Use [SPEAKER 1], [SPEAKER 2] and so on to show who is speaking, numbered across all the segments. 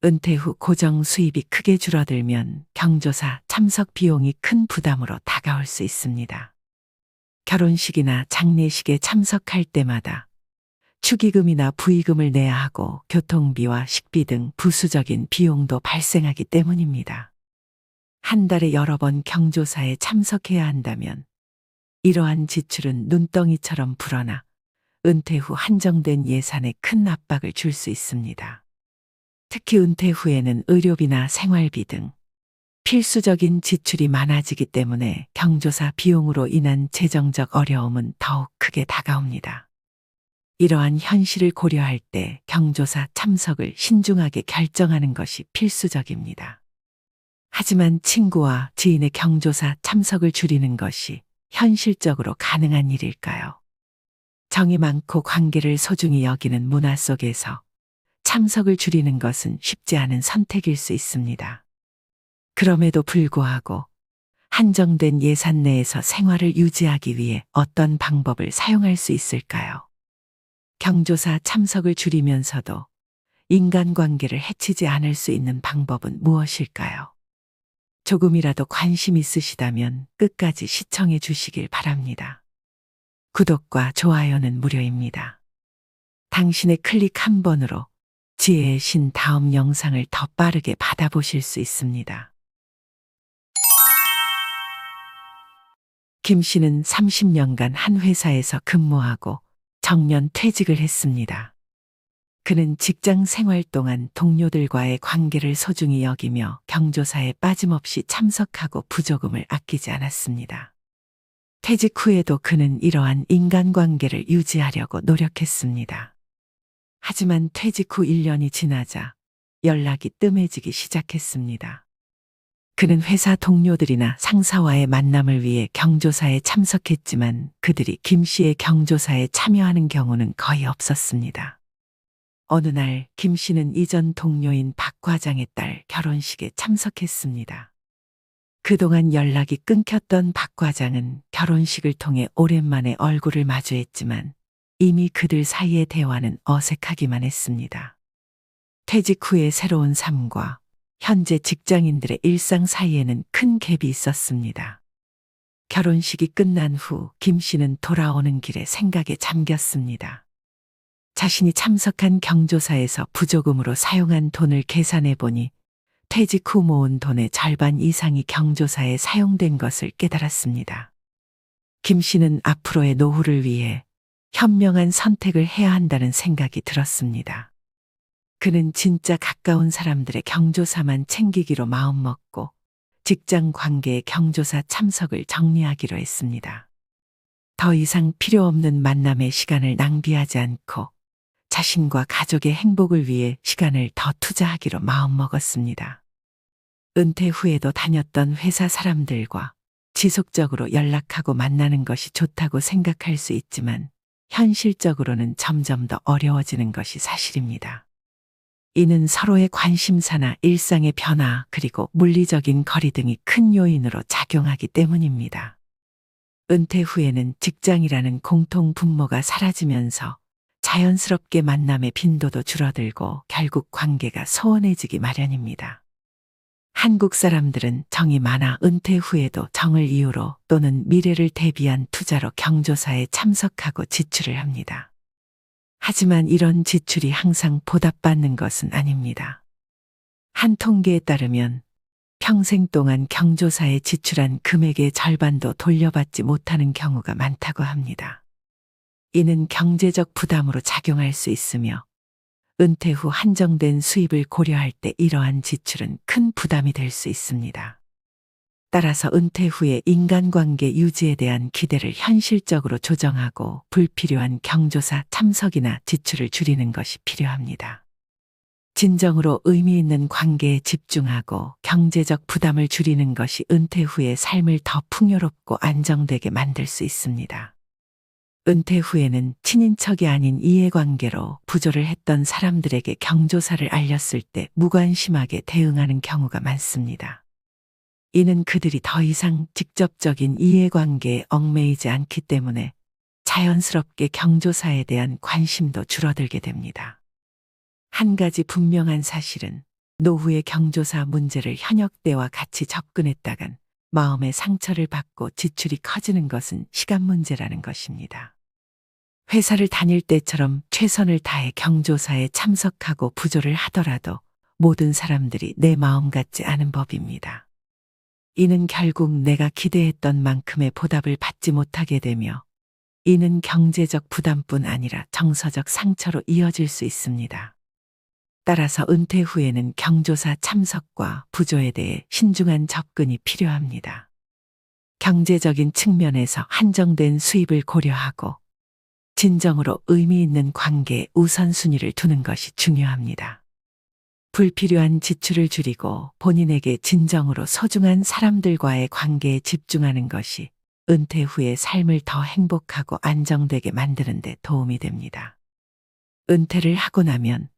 [SPEAKER 1] 은퇴 후 고정 수입이 크게 줄어들면 경조사 참석 비용이 큰 부담으로 다가올 수 있습니다. 결혼식이나 장례식에 참석할 때마다 축의금이나 부의금을 내야 하고 교통비와 식비 등 부수적인 비용도 발생하기 때문입니다. 한 달에 여러 번 경조사에 참석해야 한다면 이러한 지출은 눈덩이처럼 불어나 은퇴 후 한정된 예산에 큰 압박을 줄 수 있습니다. 특히 은퇴 후에는 의료비나 생활비 등 필수적인 지출이 많아지기 때문에 경조사 비용으로 인한 재정적 어려움은 더욱 크게 다가옵니다. 이러한 현실을 고려할 때 경조사 참석을 신중하게 결정하는 것이 필수적입니다. 하지만 친구와 지인의 경조사 참석을 줄이는 것이 현실적으로 가능한 일일까요? 정이 많고 관계를 소중히 여기는 문화 속에서 참석을 줄이는 것은 쉽지 않은 선택일 수 있습니다. 그럼에도 불구하고 한정된 예산 내에서 생활을 유지하기 위해 어떤 방법을 사용할 수 있을까요? 경조사 참석을 줄이면서도 인간관계를 해치지 않을 수 있는 방법은 무엇일까요? 조금이라도 관심 있으시다면 끝까지 시청해 주시길 바랍니다. 구독과 좋아요는 무료입니다. 당신의 클릭 한 번으로 지혜의 신 다음 영상을 더 빠르게 받아보실 수 있습니다. 김 씨는 30년간 한 회사에서 근무하고 정년 퇴직을 했습니다. 그는 직장 생활 동안 동료들과의 관계를 소중히 여기며 경조사에 빠짐없이 참석하고 부조금을 아끼지 않았습니다. 퇴직 후에도 그는 이러한 인간관계를 유지하려고 노력했습니다. 하지만 퇴직 후 1년이 지나자 연락이 뜸해지기 시작했습니다. 그는 회사 동료들이나 상사와의 만남을 위해 경조사에 참석했지만 그들이 김 씨의 경조사에 참여하는 경우는 거의 없었습니다. 어느 날 김 씨는 이전 동료인 박 과장의 딸 결혼식에 참석했습니다. 그동안 연락이 끊겼던 박 과장은 결혼식을 통해 오랜만에 얼굴을 마주했지만 이미 그들 사이의 대화는 어색하기만 했습니다. 퇴직 후의 새로운 삶과 현재 직장인들의 일상 사이에는 큰 갭이 있었습니다. 결혼식이 끝난 후 김 씨는 돌아오는 길에 생각에 잠겼습니다. 자신이 참석한 경조사에서 부조금으로 사용한 돈을 계산해 보니 퇴직 후 모은 돈의 절반 이상이 경조사에 사용된 것을 깨달았습니다. 김 씨는 앞으로의 노후를 위해 현명한 선택을 해야 한다는 생각이 들었습니다. 그는 진짜 가까운 사람들의 경조사만 챙기기로 마음먹고 직장 관계의 경조사 참석을 정리하기로 했습니다. 더 이상 필요 없는 만남의 시간을 낭비하지 않고 자신과 가족의 행복을 위해 시간을 더 투자하기로 마음먹었습니다. 은퇴 후에도 다녔던 회사 사람들과 지속적으로 연락하고 만나는 것이 좋다고 생각할 수 있지만 현실적으로는 점점 더 어려워지는 것이 사실입니다. 이는 서로의 관심사나 일상의 변화 그리고 물리적인 거리 등이 큰 요인으로 작용하기 때문입니다. 은퇴 후에는 직장이라는 공통 분모가 사라지면서 자연스럽게 만남의 빈도도 줄어들고 결국 관계가 소원해지기 마련입니다. 한국 사람들은 정이 많아 은퇴 후에도 정을 이유로 또는 미래를 대비한 투자로 경조사에 참석하고 지출을 합니다. 하지만 이런 지출이 항상 보답받는 것은 아닙니다. 한 통계에 따르면 평생 동안 경조사에 지출한 금액의 절반도 돌려받지 못하는 경우가 많다고 합니다. 이는 경제적 부담으로 작용할 수 있으며 은퇴 후 한정된 수입을 고려할 때 이러한 지출은 큰 부담이 될 수 있습니다. 따라서 은퇴 후에 인간관계 유지에 대한 기대를 현실적으로 조정하고 불필요한 경조사 참석이나 지출을 줄이는 것이 필요합니다. 진정으로 의미 있는 관계에 집중하고 경제적 부담을 줄이는 것이 은퇴 후의 삶을 더 풍요롭고 안정되게 만들 수 있습니다. 은퇴 후에는 친인척이 아닌 이해관계로 부조를 했던 사람들에게 경조사를 알렸을 때 무관심하게 대응하는 경우가 많습니다. 이는 그들이 더 이상 직접적인 이해관계에 얽매이지 않기 때문에 자연스럽게 경조사에 대한 관심도 줄어들게 됩니다. 한 가지 분명한 사실은 노후의 경조사 문제를 현역 때와 같이 접근했다간 마음의 상처를 받고 지출이 커지는 것은 시간 문제라는 것입니다. 회사를 다닐 때처럼 최선을 다해 경조사에 참석하고 부조를 하더라도 모든 사람들이 내 마음 같지 않은 법입니다. 이는 결국 내가 기대했던 만큼의 보답을 받지 못하게 되며 이는 경제적 부담뿐 아니라 정서적 상처로 이어질 수 있습니다. 따라서 은퇴 후에는 경조사 참석과 부조에 대해 신중한 접근이 필요합니다. 경제적인 측면에서 한정된 수입을 고려하고 진정으로 의미 있는 관계에 우선순위를 두는 것이 중요합니다. 불필요한 지출을 줄이고 본인에게 진정으로 소중한 사람들과의 관계에 집중하는 것이 은퇴 후의 삶을 더 행복하고 안정되게 만드는 데 도움이 됩니다. 은퇴를 하고 나면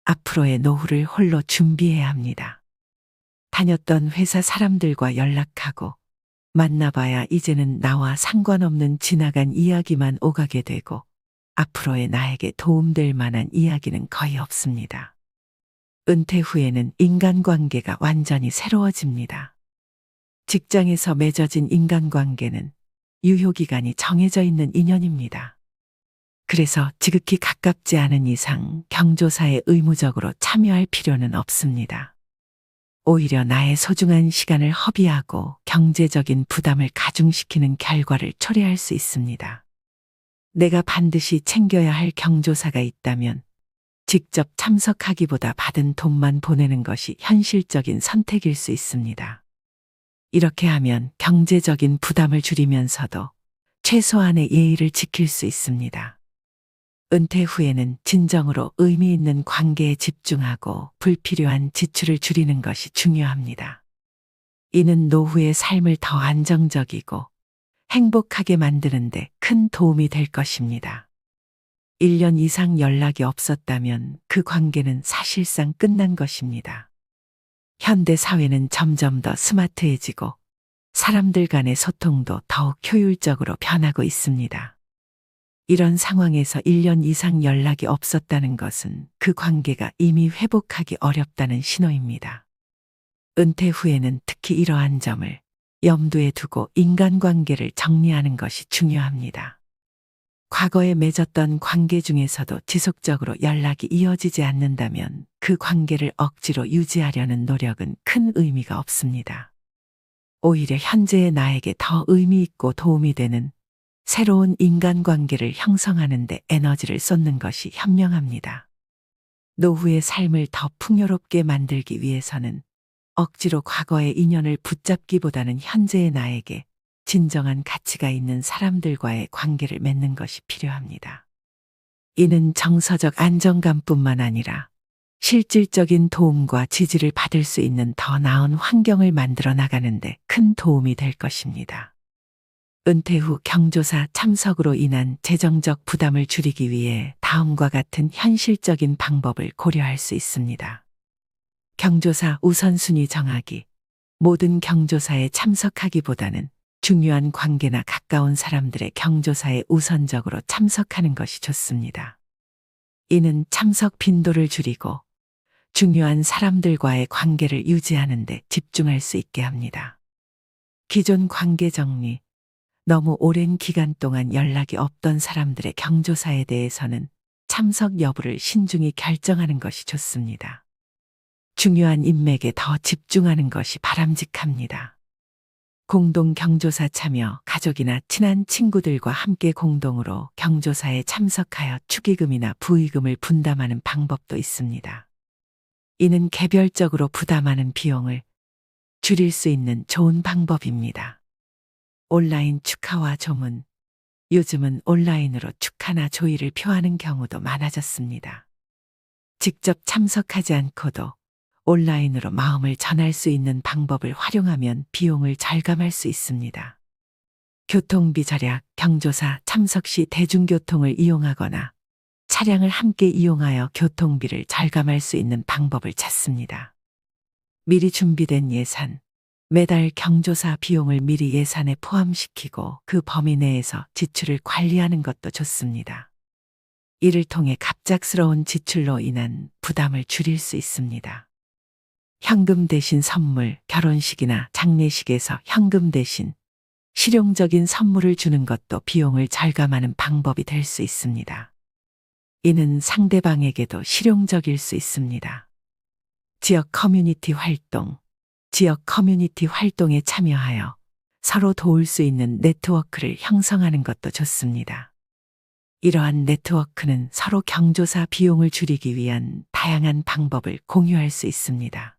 [SPEAKER 1] 앞으로의 노후를 홀로 준비해야 합니다. 다녔던 회사 사람들과 연락하고 만나봐야 이제는 나와 상관없는 지나간 이야기만 오가게 되고 앞으로의 나에게 도움될 만한 이야기는 거의 없습니다. 은퇴 후에는 인간관계가 완전히 새로워집니다. 직장에서 맺어진 인간관계는 유효기간이 정해져 있는 인연입니다. 그래서 지극히 가깝지 않은 이상 경조사에 의무적으로 참여할 필요는 없습니다. 오히려 나의 소중한 시간을 허비하고 경제적인 부담을 가중시키는 결과를 초래할 수 있습니다. 내가 반드시 챙겨야 할 경조사가 있다면 직접 참석하기보다 받은 돈만 보내는 것이 현실적인 선택일 수 있습니다. 이렇게 하면 경제적인 부담을 줄이면서도 최소한의 예의를 지킬 수 있습니다. 은퇴 후에는 진정으로 의미 있는 관계에 집중하고 불필요한 지출을 줄이는 것이 중요합니다. 이는 노후의 삶을 더 안정적이고 행복하게 만드는 데 큰 도움이 될 것입니다. 1년 이상 연락이 없었다면 그 관계는 사실상 끝난 것입니다. 현대 사회는 점점 더 스마트해지고 사람들 간의 소통도 더욱 효율적으로 변하고 있습니다. 이런 상황에서 1년 이상 연락이 없었다는 것은 그 관계가 이미 회복하기 어렵다는 신호입니다. 은퇴 후에는 특히 이러한 점을 염두에 두고 인간관계를 정리하는 것이 중요합니다. 과거에 맺었던 관계 중에서도 지속적으로 연락이 이어지지 않는다면 그 관계를 억지로 유지하려는 노력은 큰 의미가 없습니다. 오히려 현재의 나에게 더 의미 있고 도움이 되는 새로운 인간관계를 형성하는 데 에너지를 쏟는 것이 현명합니다. 노후의 삶을 더 풍요롭게 만들기 위해서는 억지로 과거의 인연을 붙잡기보다는 현재의 나에게 진정한 가치가 있는 사람들과의 관계를 맺는 것이 필요합니다. 이는 정서적 안정감뿐만 아니라 실질적인 도움과 지지를 받을 수 있는 더 나은 환경을 만들어 나가는데 큰 도움이 될 것입니다. 은퇴 후 경조사 참석으로 인한 재정적 부담을 줄이기 위해 다음과 같은 현실적인 방법을 고려할 수 있습니다. 경조사 우선순위 정하기. 모든 경조사에 참석하기보다는 중요한 관계나 가까운 사람들의 경조사에 우선적으로 참석하는 것이 좋습니다. 이는 참석 빈도를 줄이고 중요한 사람들과의 관계를 유지하는 데 집중할 수 있게 합니다. 기존 관계 정리. 너무 오랜 기간 동안 연락이 없던 사람들의 경조사에 대해서는 참석 여부를 신중히 결정하는 것이 좋습니다. 중요한 인맥에 더 집중하는 것이 바람직합니다. 공동 경조사 참여, 가족이나 친한 친구들과 함께 공동으로 경조사에 참석하여 축의금이나 부의금을 분담하는 방법도 있습니다. 이는 개별적으로 부담하는 비용을 줄일 수 있는 좋은 방법입니다. 온라인 축하와 조문. 요즘은 온라인으로 축하나 조의를 표하는 경우도 많아졌습니다. 직접 참석하지 않고도 온라인으로 마음을 전할 수 있는 방법을 활용하면 비용을 절감할 수 있습니다. 교통비 절약, 경조사 참석 시 대중교통을 이용하거나 차량을 함께 이용하여 교통비를 절감할 수 있는 방법을 찾습니다. 미리 준비된 예산. 매달 경조사 비용을 미리 예산에 포함시키고 그 범위 내에서 지출을 관리하는 것도 좋습니다. 이를 통해 갑작스러운 지출로 인한 부담을 줄일 수 있습니다. 현금 대신 선물, 결혼식이나 장례식에서 현금 대신 실용적인 선물을 주는 것도 비용을 절감하는 방법이 될 수 있습니다. 이는 상대방에게도 실용적일 수 있습니다. 지역 커뮤니티 활동, 지역 커뮤니티 활동에 참여하여 서로 도울 수 있는 네트워크를 형성하는 것도 좋습니다. 이러한 네트워크는 서로 경조사 비용을 줄이기 위한 다양한 방법을 공유할 수 있습니다.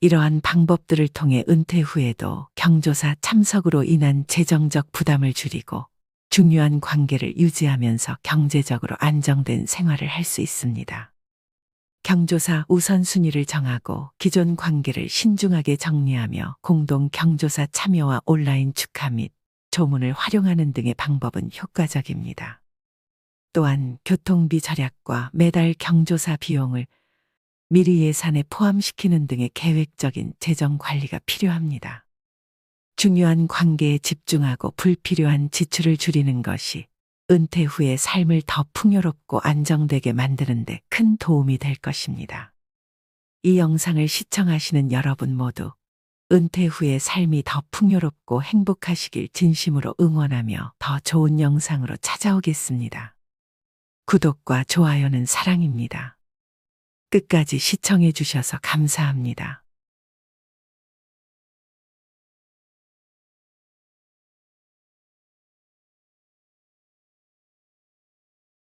[SPEAKER 1] 이러한 방법들을 통해 은퇴 후에도 경조사 참석으로 인한 재정적 부담을 줄이고 중요한 관계를 유지하면서 경제적으로 안정된 생활을 할 수 있습니다. 경조사 우선순위를 정하고 기존 관계를 신중하게 정리하며 공동 경조사 참여와 온라인 축하 및 조문을 활용하는 등의 방법은 효과적입니다. 또한 교통비 절약과 매달 경조사 비용을 미리 예산에 포함시키는 등의 계획적인 재정 관리가 필요합니다. 중요한 관계에 집중하고 불필요한 지출을 줄이는 것이 은퇴 후의 삶을 더 풍요롭고 안정되게 만드는 데 큰 도움이 될 것입니다. 이 영상을 시청하시는 여러분 모두 은퇴 후의 삶이 더 풍요롭고 행복하시길 진심으로 응원하며 더 좋은 영상으로 찾아오겠습니다. 구독과 좋아요는 사랑입니다. 끝까지 시청해 주셔서 감사합니다.